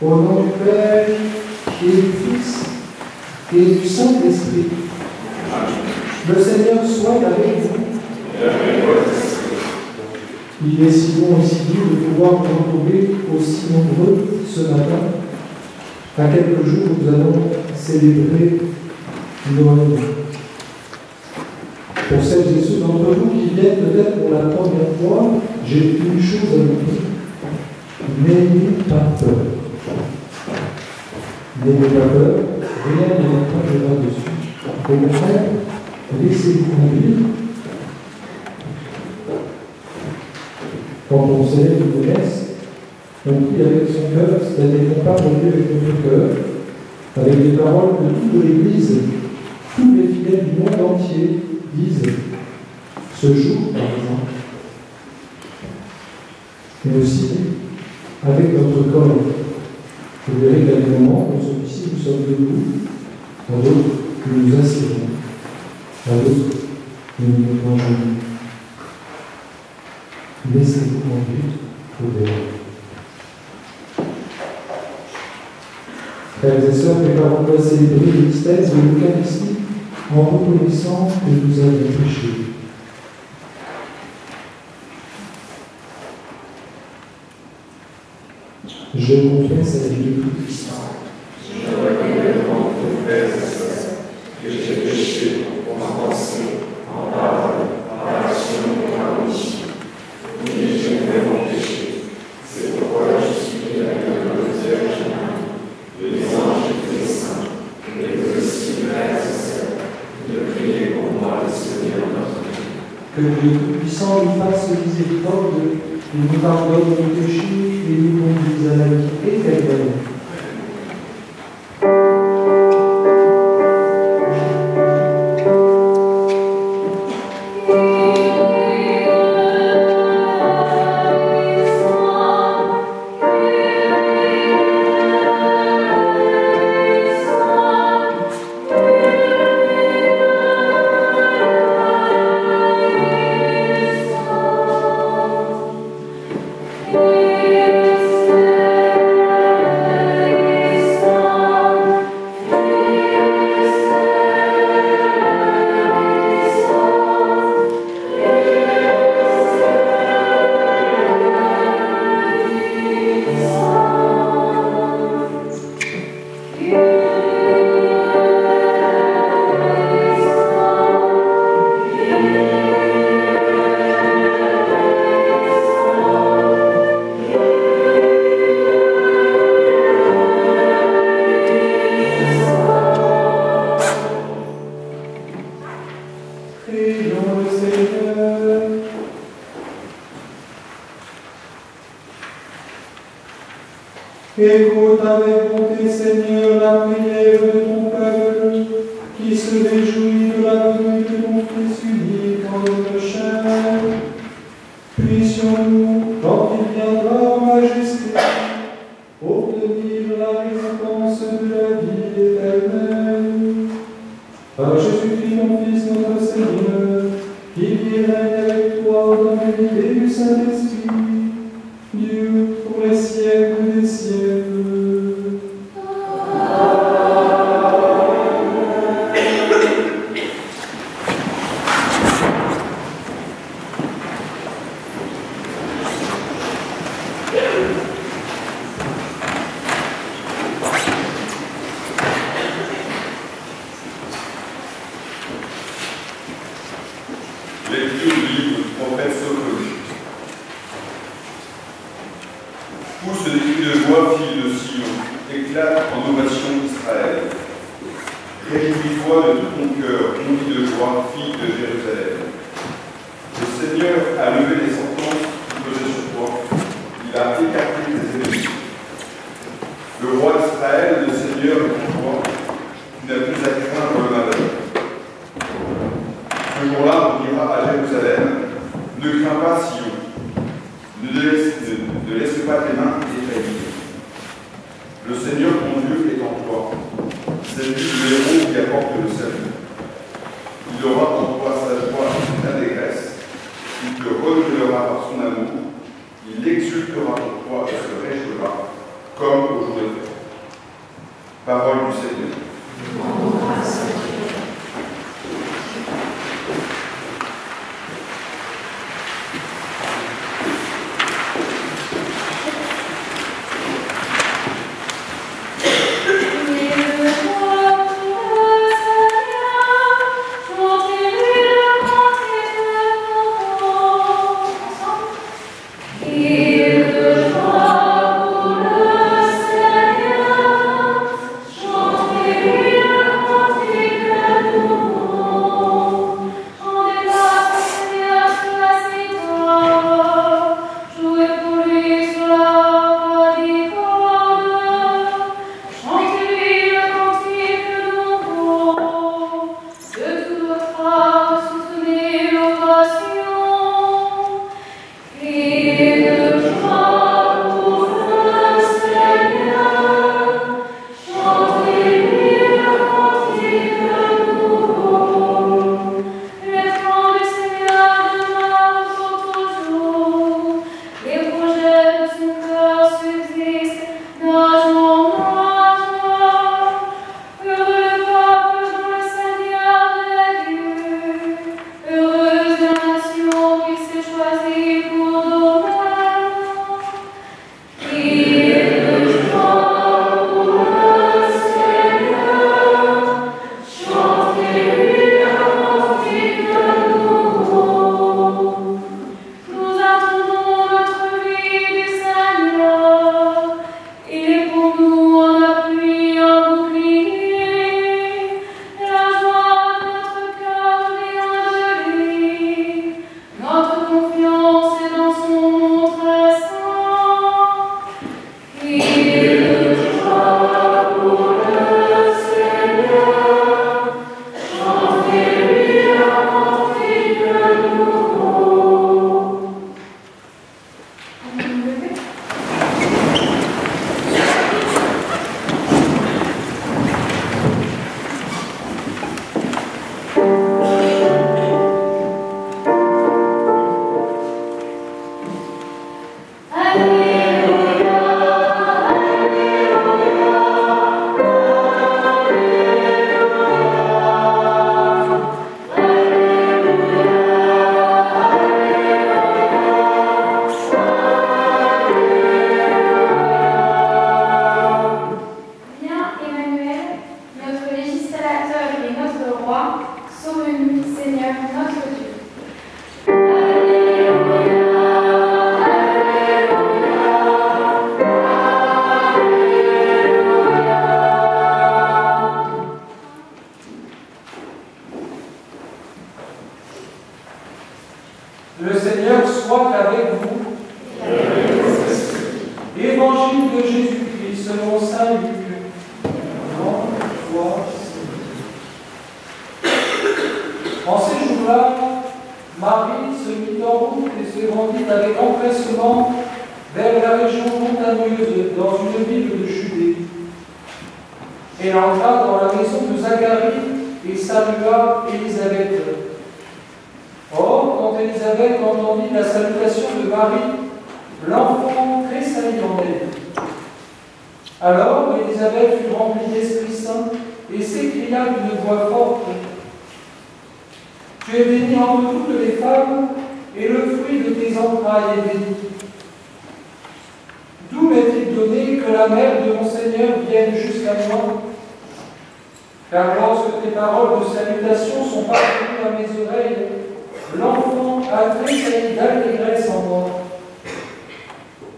Au nom du Père et du Fils et du Saint-Esprit. Le Seigneur soit avec vous. Il est si bon et si doux de pouvoir vous retrouver aussi nombreux ce matin. À quelques jours, nous allons célébrer Noël. Pour celles et ceux d'entre vous qui viennent peut-être pour la première fois, j'ai une chose à vous dire. N'ayez pas peur. N'ayez pas peur, rien ne vous prendra dessus. Au contraire, laissez-vous conduire. Quand on célèbre une messe, on prie avec son cœur, c'est-à-dire qu'on parle de Dieu avec notre cœur, avec les paroles de toute l'Église. Tous les fidèles du monde entier disent ce jour, par exemple, mais aussi avec notre corps. Vous verrez qu'à des moments, comme celui-ci, nous sommes debout, à d'autres, nous nous asseyons, à d'autres, nous nous mangeons. Laissez-vous conduire au dehors. Frères et sœurs, préparons-nous à célébrer le mystère de l'Eucharistie en reconnaissant que nous avons péché. Je confesse à Dieu Tout-Puissant. Je reconnais devant vos frères et sœurs que j'ai péché en pensée, en parole, en action et en omission. Oui, j'ai vraiment péché. C'est pourquoi je supplie la Vierge Marie, les anges et les saints, et vous aussi, frères et sœurs, de prier pour moi le Seigneur notre Dieu. Que Dieu Tout-Puissant nous fasse miséricorde et nous pardonne nos péchés et nous conduise à la vie éternelle. Écoute avec bonté, Seigneur, la prière de ton peuple, qui se réjouit de la venue de ton Fils unique en notre chair. Puissions-nous, quand il viendra en majesté, obtenir la récompense de la vie éternelle. Par Jésus-Christ, ton Fils, notre Seigneur, qui vit et règne avec toi dans l'unité du Saint-Esprit, Dieu, pour les siècles des siècles. Lecture du livre du prophète Sophie. Pousse des cris de joie, fille de Sion, éclate en ovation d'Israël. Réjouis-toi de tout ton cœur, conduit de joie, fille de Jérusalem. Le Seigneur a levé les sentences qui pesaient sur toi, il a écarté tes ennemis. Le roi d'Israël, le Seigneur est en toi, tu n'as plus à craindre le malheur. Ce jour-là, on dira à Jérusalem, ne crains pas Sion, ne laisse pas tes mains effrayées. Le Seigneur ton Dieu est en toi, c'est lui le héros qui apporte le salut. Il aura en toi sa joie et ta dégresse, il te renouvellera par son amour, il exultera pour toi et se réjouira, comme comme au jour de fête. Parole du Seigneur. Le Seigneur soit avec vous. Évangile de Jésus-Christ selon saint Luc. En ces jours-là, Marie se mit en route et se rendit avec empressement vers la région montagneuse dans une ville de Judée. Elle entra dans la maison de Zacharie et salua Élisabeth. Or, quand Élisabeth entendit la salutation de Marie, l'enfant tressaillit en elle. Alors Élisabeth fut remplie d'Esprit Saint et s'écria d'une voix forte: Tu es bénie entre toutes les femmes, et le fruit de tes entrailles est béni. D'où m'est-il donné que la mère de mon Seigneur vienne jusqu'à moi? Car lorsque tes paroles de salutation sont parvenues à mes oreilles, l'enfant a tressailli d'allégresse en moi.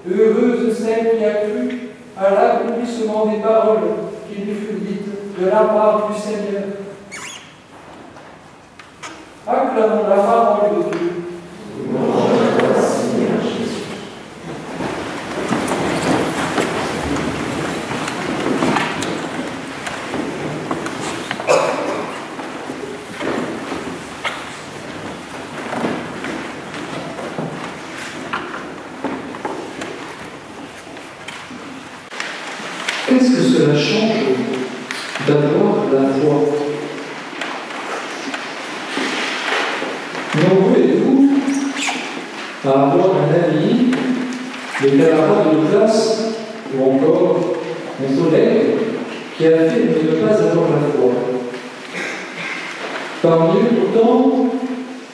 Heureuse celle qui a cru à l'accomplissement des paroles qui lui furent dites de la part du Seigneur. Acclamons la parole de Dieu. Seigneur Jésus. Qu'est-ce que cela change d'avoir la foi? Nombreux êtes-vous à avoir un ami, des camarades de classe, ou encore mon collègue qui affirme ne pas avoir la foi. Parmi eux, pourtant,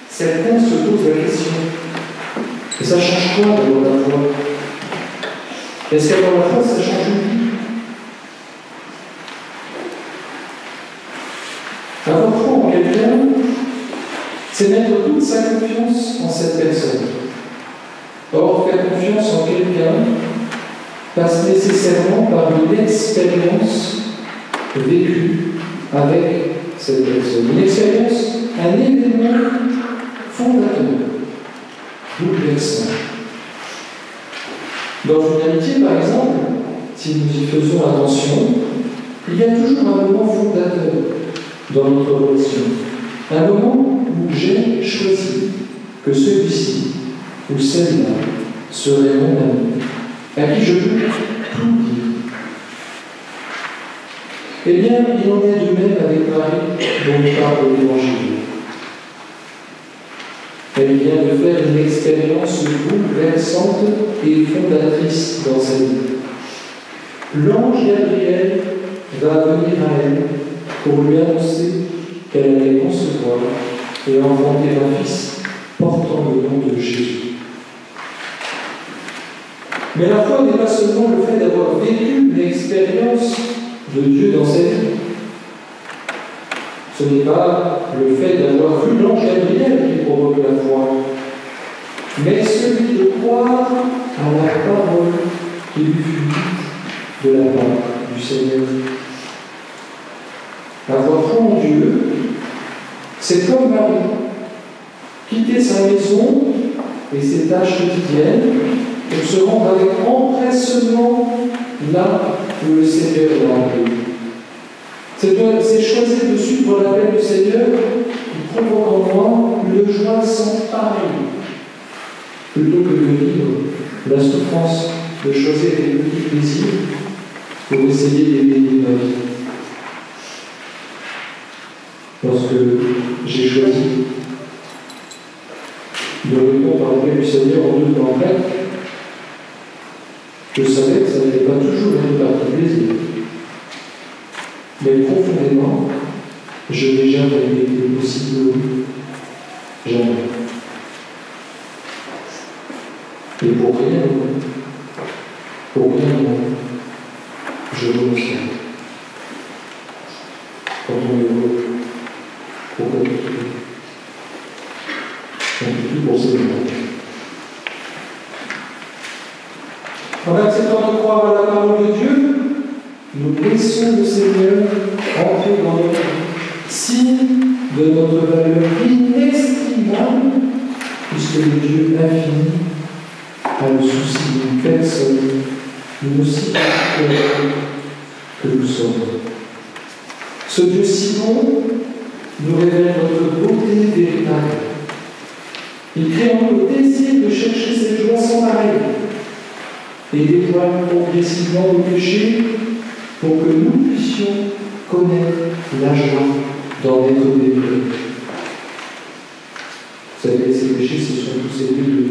certains se posent la question. Et ça change quoi d'avoir la foi? Est-ce qu'avoir la foi, ça change une vie? Avoir foi en quelqu'un, c'est mettre toute sa confiance en cette personne. Or, faire confiance en quelqu'un passe nécessairement par une expérience vécue avec cette personne. Une expérience, un événement fondateur, bouleversant. Dans une amitié, par exemple, si nous y faisons attention, il y a toujours un moment fondateur dans notre relation. Un moment où j'ai choisi que celui-ci ou celle-là serait mon ami, à qui je peux tout dire. Eh bien, il en est de même avec Marie dont nous parle l'Évangile. Elle vient de faire une expérience bouleversante et fondatrice dans sa vie. L'ange Gabriel va venir à elle pour lui annoncer qu'elle allait concevoir et enfanter un fils portant le nom de Jésus. Mais la foi n'est pas seulement le fait d'avoir vécu l'expérience de Dieu dans sa vie. Ce n'est pas le fait d'avoir vu l'ange Gabriel qui provoque la foi, mais celui de croire à la parole qui lui fut dite de la part du Seigneur. Avoir foi en Dieu, c'est comme Marie, quitter sa maison et ses tâches quotidiennes pour se rendre avec empressement là où le Seigneur l'a appelé. C'est choisir de suivre l'appel du Seigneur qui provoque en moi une joie sans pareille, plutôt que de vivre la souffrance de choisir des petits plaisirs pour essayer d'éveiller ma vie. Lorsque j'ai choisi de répondre à l'appel du Seigneur en 2 temps près, je savais que ça n'était pas toujours une partie plaisir. Mais profondément, je n'ai jamais été aussi heureux. Jamais. Et pour rien, je renonce. Quand on est heureux, pourquoi tout on fait tout pour ces moments. En acceptant de croire à la parole de Dieu, nous laissons le Seigneur entrer dans notre vie, signe de notre valeur inestimable, puisque le Dieu infini a le souci d'une personne, nous aussi que nous sommes. Ce Dieu si bon nous révèle notre beauté véritable. Il crée en nous le désir de chercher cette joie sans pareil et dévoile progressivement nos péchés pour que nous puissions connaître la joie d'en être délivrés. Vous savez, ces péchés, ce sont tous ces lieux,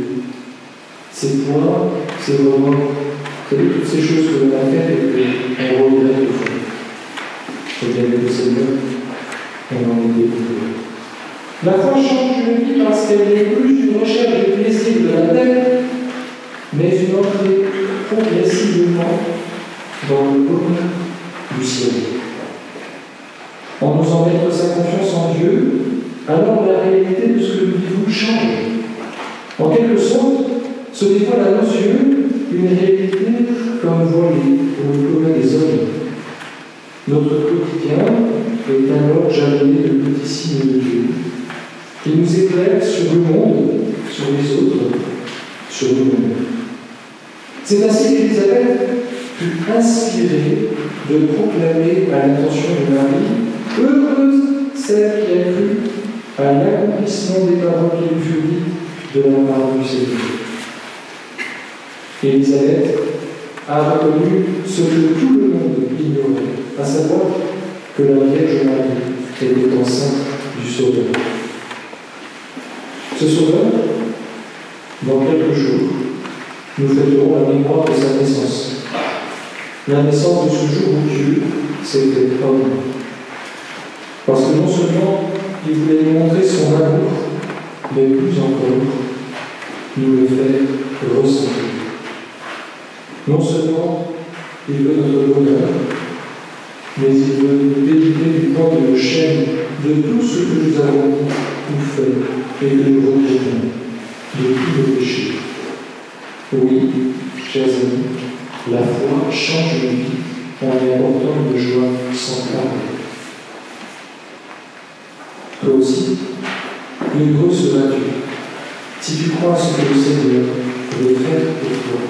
ces points, ces moments, vous savez, toutes ces choses que l'on a faites et qu'on regrette au fond. Et bien avec le Seigneur, on en est délivré. La foi change une vie parce qu'elle n'est plus une recherche de plaisir de la tête, mais une entrée progressivement dans le bonheur du ciel. En nous en mettre sa confiance en Dieu, alors la réalité de ce que nous vivons change. En quelque sorte, se dévoile à nos yeux une réalité comme voilée pour le commun des hommes. Notre quotidien est alors jalonné de petits signes de Dieu qui nous éclairent sur le monde, sur les autres, sur nous-mêmes. C'est ainsi qu'Élisabeth fut inspirée de proclamer à l'intention de Marie, heureuse celle qui a cru à l'accomplissement des paroles qui lui furent dites de la part du Seigneur. Élisabeth a reconnu ce que tout le monde ignorait, à savoir que la Vierge Marie était enceinte du Sauveur. Ce Sauveur, dans quelques jours, nous fêterons la mémoire de sa naissance. La naissance de ce jour où Dieu s'était homme. Parce que non seulement il voulait nous montrer son amour, mais plus encore, nous le fait ressentir. Non seulement il veut notre bonheur, mais il veut nous délivrer du poids de nos chaînes, de tout ce que nous avons tout fait et que nous regrettons, de tous nos péchés. Oui, chers amis, la foi change nos vies en y apportant une joie sans pareil. Toi aussi, heureux seras-tu si tu crois ce que le Seigneur veut faire pour toi.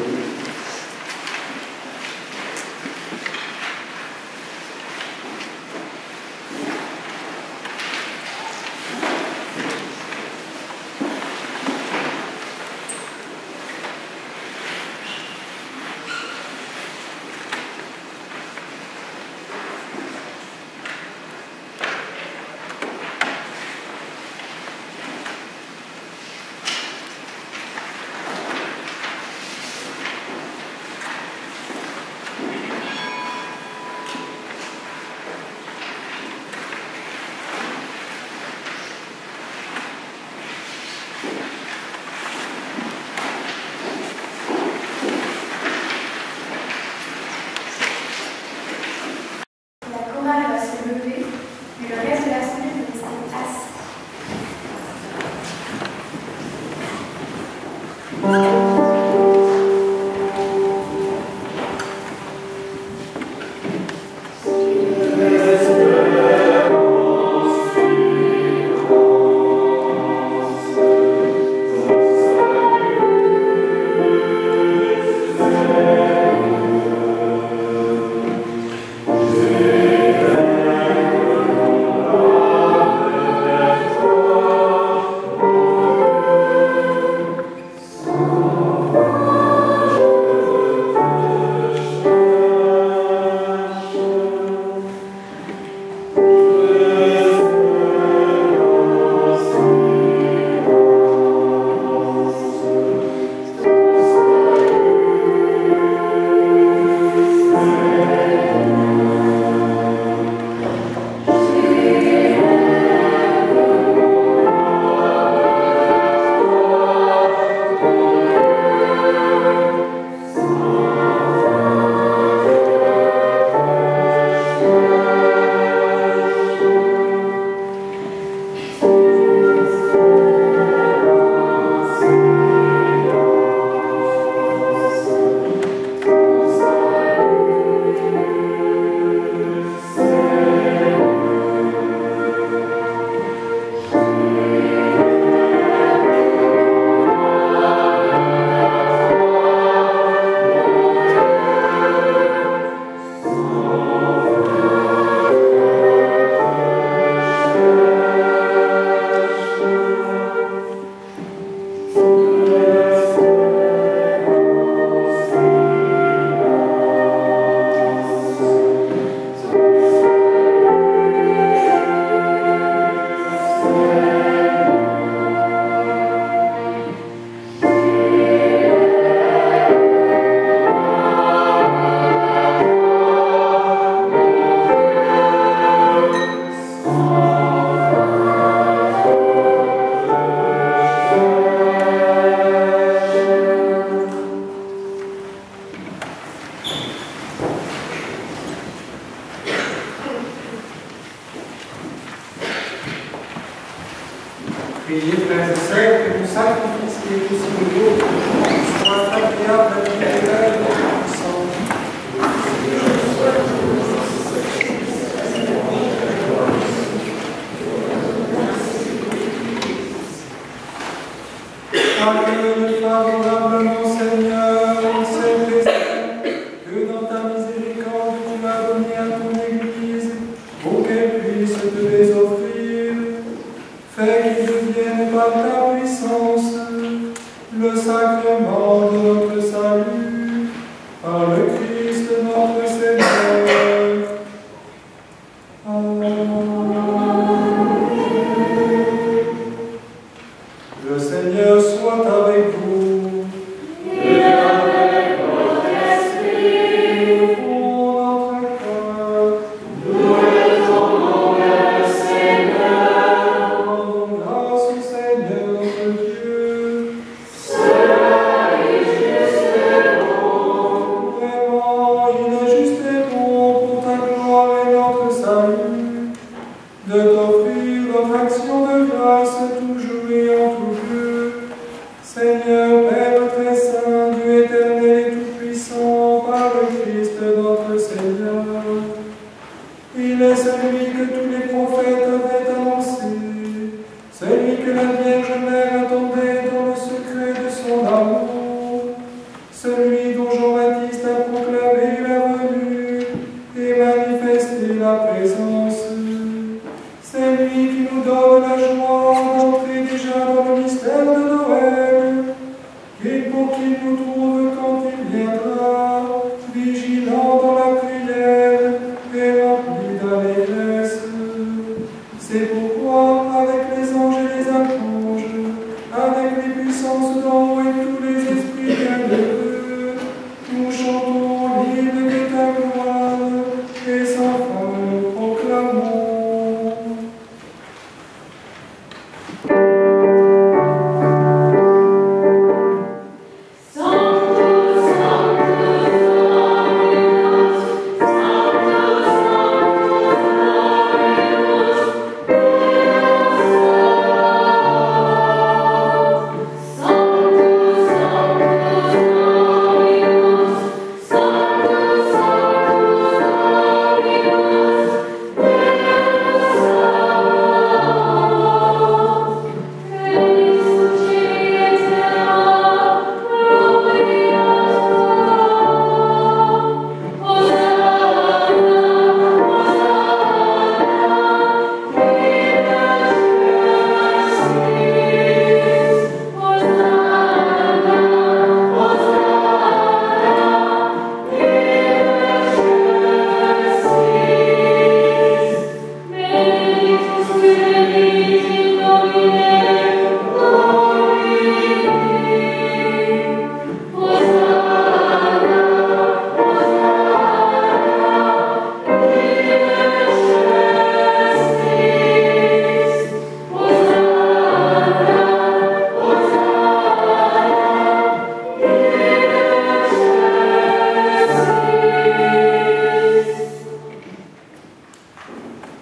Priez, frères et sœurs, que nous sacrifions ce qui est possible de nous, soit agréable à l'Éternel, accueille favorablement, Seigneur, ces présents que dans ta miséricorde tu m'as donné à ton Église, pour qu'elle puisse te les offrir. Fais qu'ils deviennent par ta puissance le sacrement de notre salut. celui que tous les prophètes avaient annoncé, celui que la Vierge Mère attendait dans le secret de son amour, celui dont Jean-Baptiste a proclamé la venue et manifesté la présence. C'est lui qui nous donne la joie d'entrer déjà dans le mystère de Noël, et pour qu'il nous trouve quand il viendra, vigilant dans la prière et rempli d'allégresse. C'est pourquoi, avec les anges et les archanges, avec les puissances d'en haut et tous les esprits bienheureux, nous chantons l'hymne de ta gloire et sans fin nous proclamons.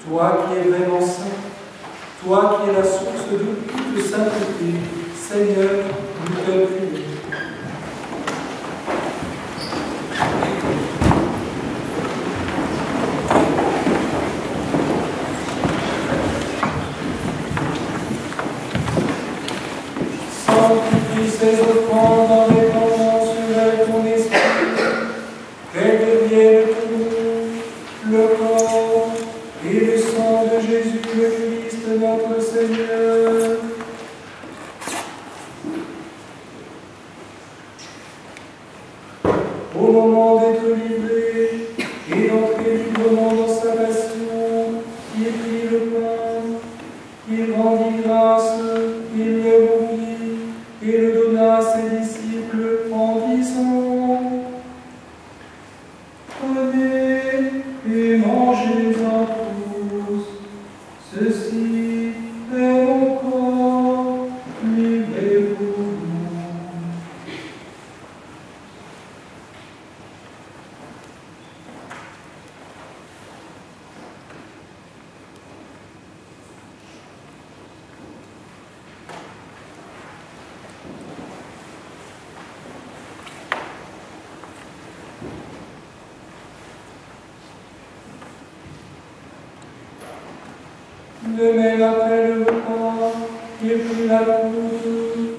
Toi qui es vraiment saint, toi qui es la source de toute sainteté, Seigneur, nous te prions. Sanctifie ces offrandes en répandant sur elles ton esprit, qu'elles deviennent tout le corps et le sang de Jésus le Christ notre Seigneur. Au moment d'être livré et d'entrer librement dans sa passion, il prit le pain, il rendit grâce, il le rompit et le donna à ses disciples en disant: Prenez et mangez-en tous, ceci est mon corps livré pour vous. De même après le repas, il prit la coupe,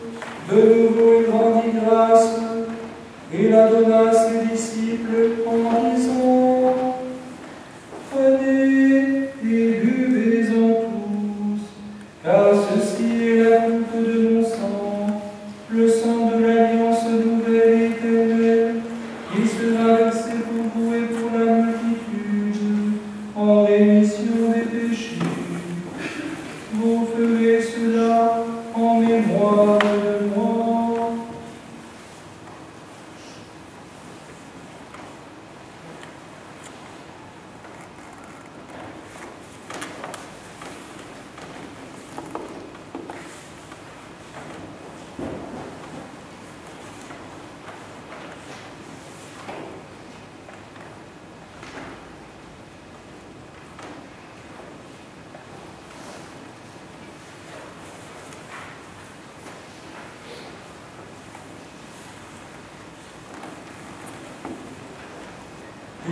de nouveau il rendit grâce, et la donna à ses disciples en disant: Prenez et buvez-en tous, car ceci est la coupe de mon sang, le sang de l'alliance nouvelle et éternelle, qui sera versé pour vous et pour la multitude, en rémission des péchés. Vous ferez cela en mémoire de moi.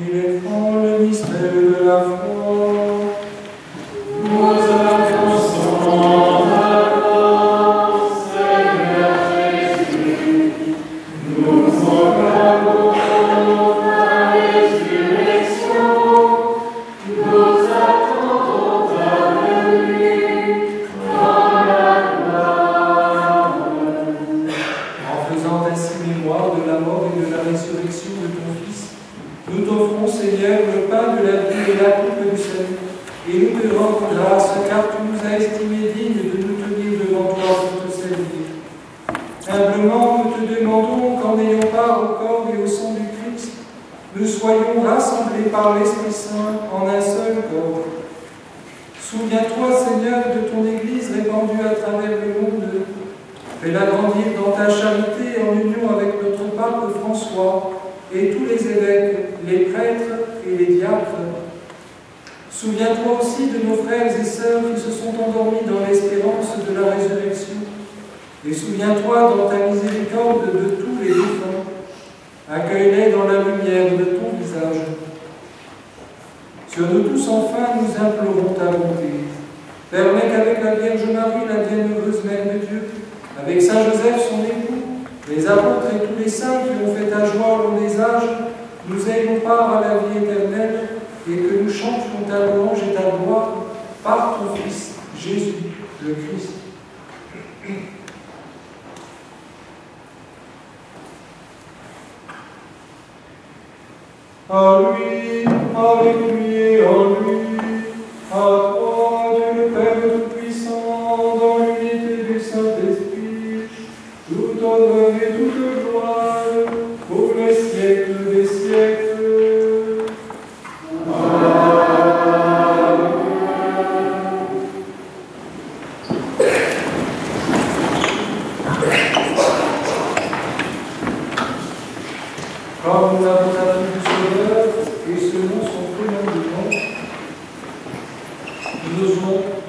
Il est grand le mystère de la foi. la vie et la coupe du salut. Et nous te rendons grâce, car tu nous as estimés dignes de nous tenir devant toi pour te servir. Humblement, nous te demandons qu'en ayant part au corps et au sang du Christ, nous soyons rassemblés par l'Esprit Saint en un seul corps. Souviens-toi, Seigneur, de ton Église répandue à travers le monde. Fais-la grandir dans ta charité en union avec notre pape François et tous les évêques, les prêtres et les diacres. Souviens-toi aussi de nos frères et sœurs qui se sont endormis dans l'espérance de la résurrection. Et souviens-toi dans ta miséricorde de tous les défunts. Accueille-les dans la lumière de ton visage. Sur nous tous, enfin, nous implorons ta bonté. Permets qu'avec la Vierge Marie, la bienheureuse Mère de Dieu, avec Saint Joseph, son époux, les apôtres et tous les saints qui ont fait ta joie au long des âges, nous ayons part à la vie éternelle et que nous chantions ta louange et ta gloire par ton Fils, Jésus, le Christ. À lui, avec lui et en lui, à toi, Dieu le Père Tout-Puissant, dans l'unité du Saint-Esprit, toute honneur et toute gloire, pour les siècles des siècles. Comme nous avons appris du Sauveur, et selon son commandement,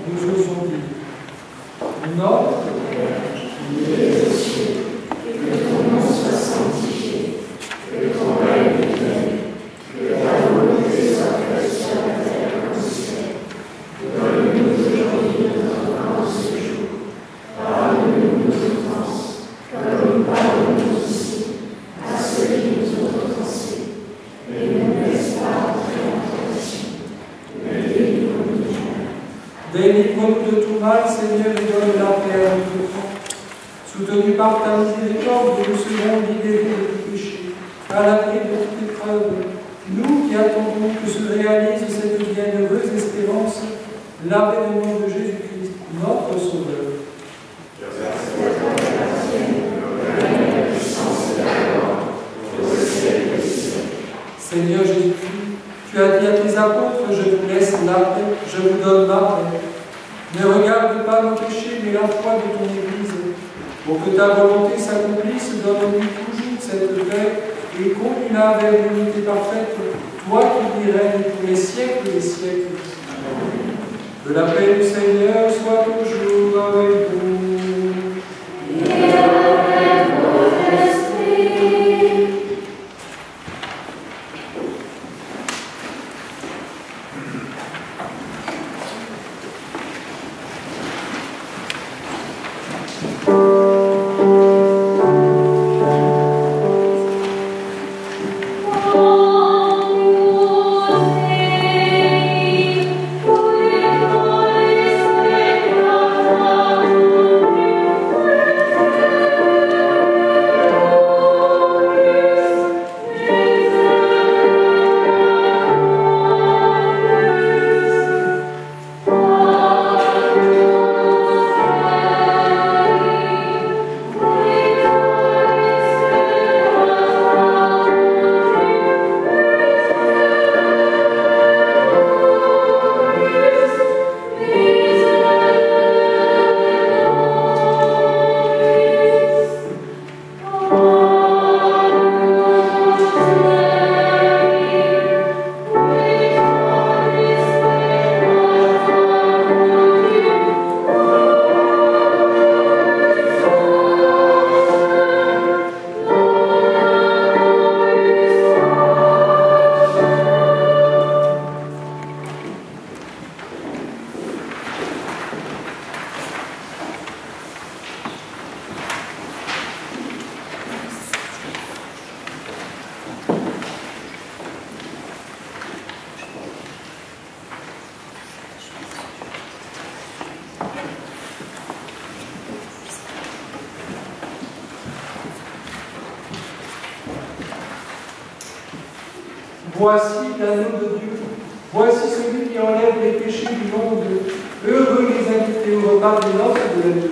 nous osons dire, notre qui es aux cieux, que ton nom soit sanctifié, que ton règne vienne, que ta volonté soit faite sur la terre comme au ciel. Donne-nous aujourd'hui notre pain de ce jour. Pardonne-nous nos offenses, comme nous pardonnons aussi à ceux qui nous ont offensés. Et ne nous laisse pas entrer en tentation, mais délivre-nous du mal. Délivre-nous de tout mal, Seigneur, et donne la paix à notre temps. Soutenus par ta miséricorde, nous serons libérés de tout péché, à l'abri de toute épreuve. Nous qui attendons que se réalise cette bienheureuse espérance, l'avènement de Jésus-Christ, notre Sauveur. Seigneur Jésus-Christ, tu as dit à tes apôtres, je vous laisse la paix, je vous donne ma paix. Ne regarde pas nos péchés, mais la foi de ton Église. Pour que ta volonté s'accomplisse, donne-lui toujours cette paix et conduis-la vers l'unité parfaite, toi qui y règnes pour les siècles des siècles. Que la paix du Seigneur soit toujours avec vous. Et avec votre esprit. Voici l'agneau de Dieu Voici celui qui enlève les péchés du monde. Heureux les invités au repas des noces de la vie.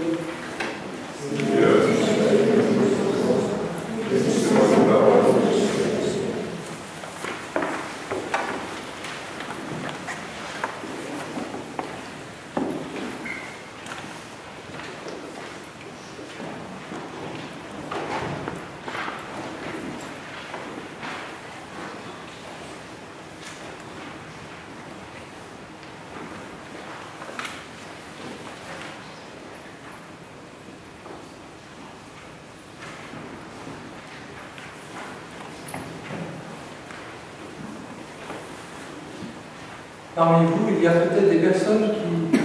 Parmi vous, il y a peut-être des personnes qui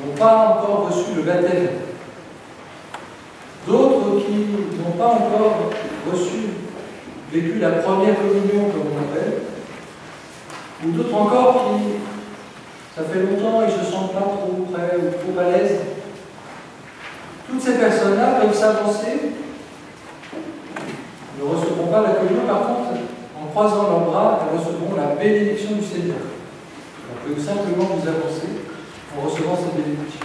n'ont pas encore reçu le baptême, d'autres qui n'ont pas encore vécu la première communion, comme on l'appelle, ou d'autres encore qui, ça fait longtemps, ils ne se sentent pas trop prêts ou trop à l'aise. Toutes ces personnes-là peuvent s'avancer, ne recevront pas la communion, par contre, en croisant leurs bras, elles recevront la bénédiction du Seigneur. Vous pouvez simplement vous avancer en recevant cette bénédiction.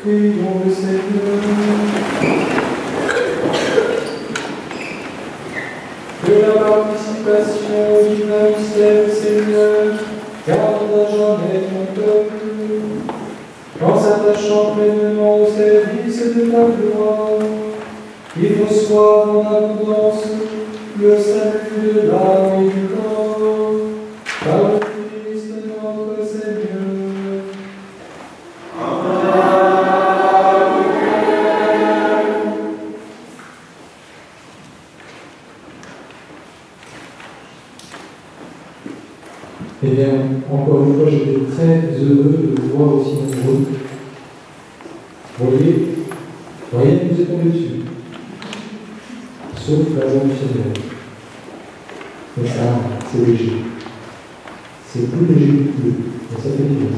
Prions le Seigneur. Que la participation au divin mystère, Seigneur, garde à jamais ton peuple, en s'attachant pleinement au service de ta gloire, qu'il reçoive en abondance le salut de l'âme et du corps, par le Christ notre Seigneur. Eh bien, encore une fois, j'étais très heureux de vous voir aussi nombreux. Vous voyez, rien ne nous est tombé dessus, sauf la joie du Seigneur. Mais ça, c'est léger. C'est plus léger que plus, mais ça fait du bien.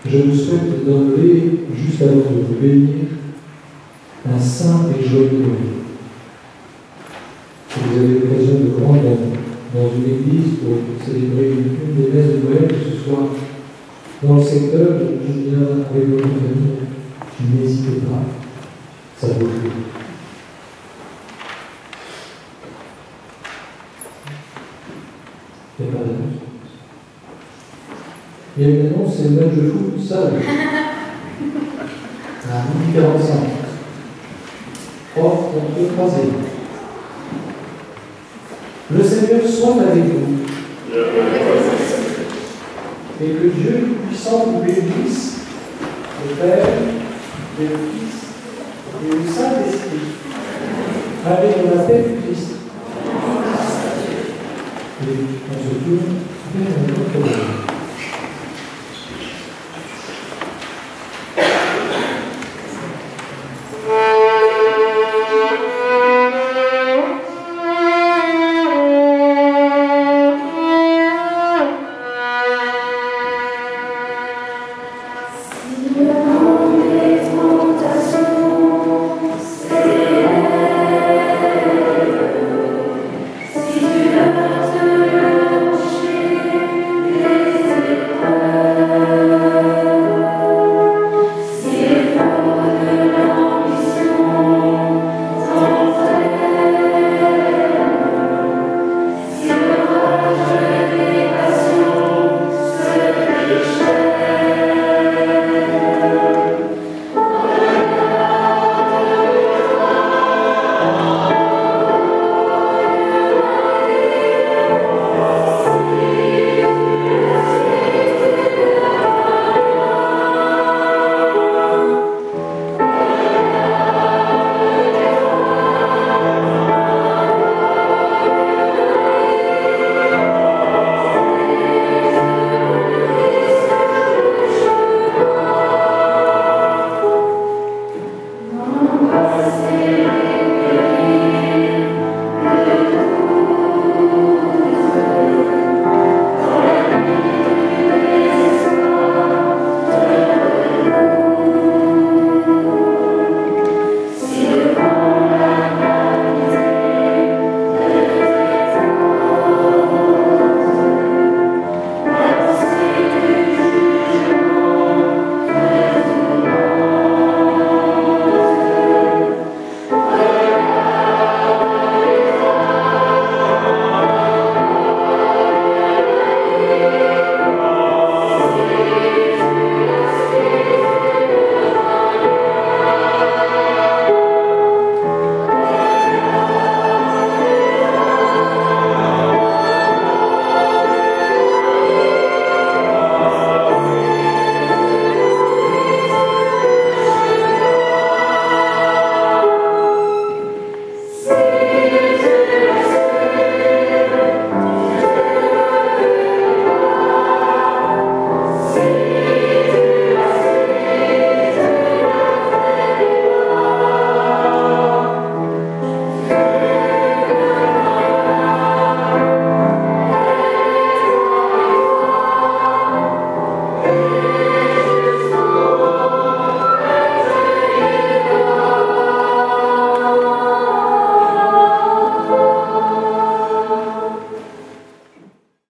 Je vous souhaite d'enlever, juste avant de vous bénir, un saint et joyeux Noël. Si vous avez l'occasion de vous rendre dans une église pour célébrer une des messes de Noël, que ce soit dans le secteur ou bien avec votre famille, n'hésitez pas, ça vaut le coup. Il n'y a pas d'annonce. Il y a une annonce, c'est le match de foot seul. À 12h45. Prof contre croisé. Le Seigneur soit avec vous. Et que Dieu Tout-Puissant vous bénisse, le Père, le Fils et le Saint-Esprit. Allez dans la paix du Christ. Et on se tourne vers notre Père.